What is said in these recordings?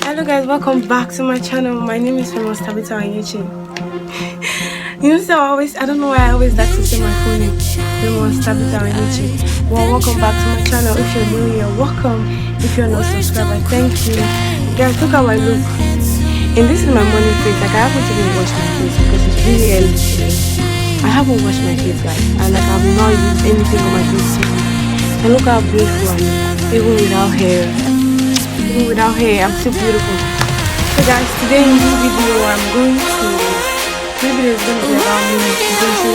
Hello guys, welcome back to my channel. My name is Famous Tabitha on YouTube. So I don't know why I always like to say my full name, Famous Tabitha on YouTube. Well, welcome back to my channel. If you're new here, welcome. If you're not subscribed, thank you. Guys, look how I look. And this is my morning face. Like, I haven't even washed my face because it's really early today. I haven't washed my face, guys. And like, I've not used anything on my face. And look how beautiful I am, even without hair. Even without hair, I'm still beautiful. So guys, today in this video, I'm going to, maybe it's going to be about me going to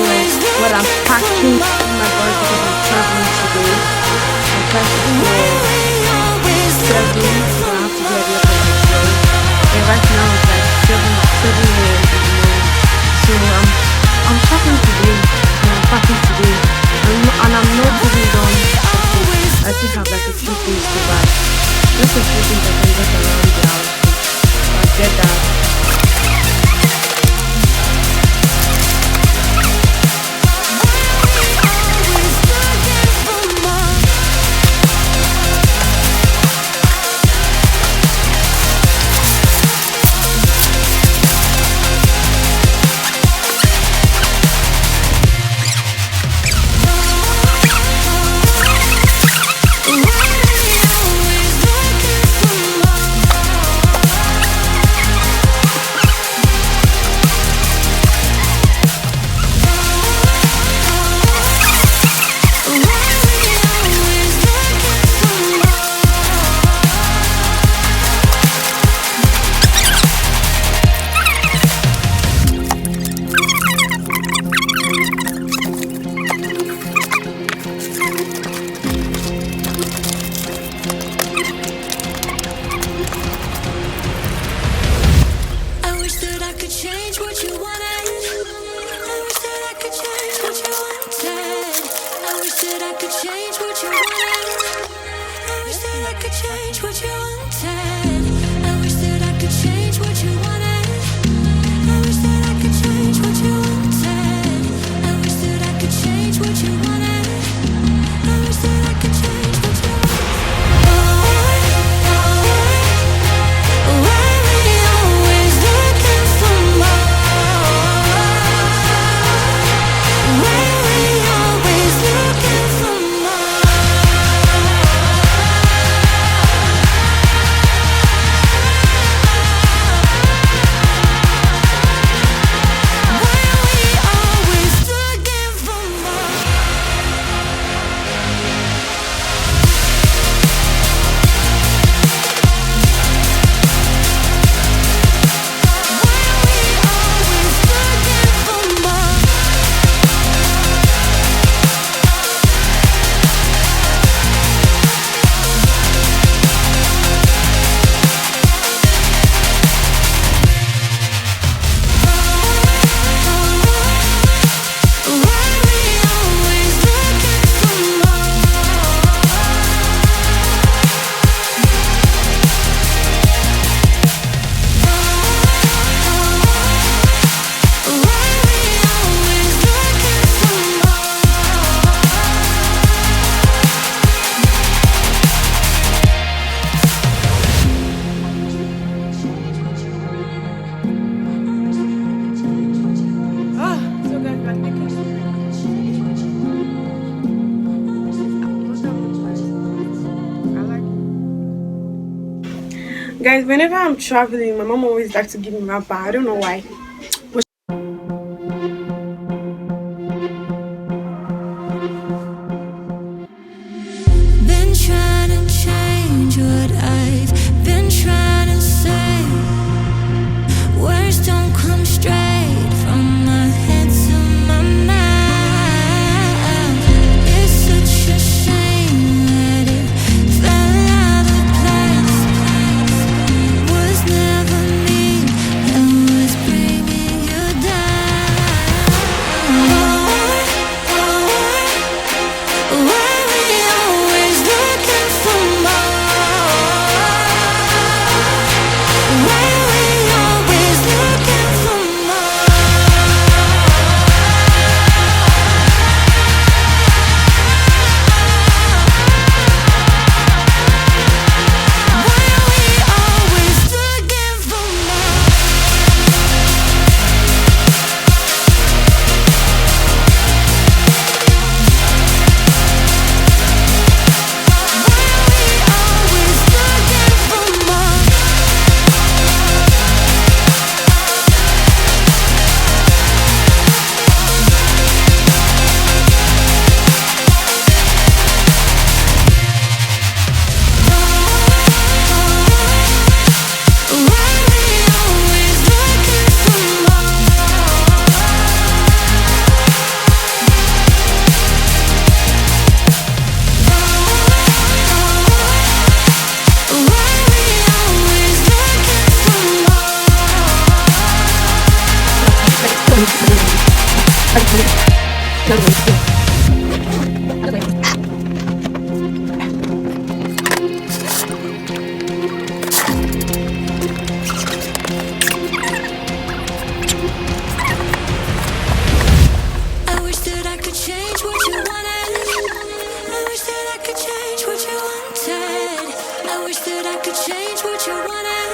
what I'm packing in my bag because I'm traveling today. I'm trying to do 7, so I have to get ready for my show. And right now it's like 7 a.m. in the morning. So I'm traveling today, and I'm packing today. And I'm not even done shopping. I still have like a few things to buy. Just a few things I can get around the house. I'll get that. Guys, whenever I'm traveling, my mom always likes to give me my bag. I don't know why. Been trying to change what I've been trying to say. Words don't come straight from my head to my mouth. It's such a shame that it fell out of place. Was never me, it was breaking. I wish that I could change what you wanted. I wish that I could change what you wanted. I wish that I could change what you wanted.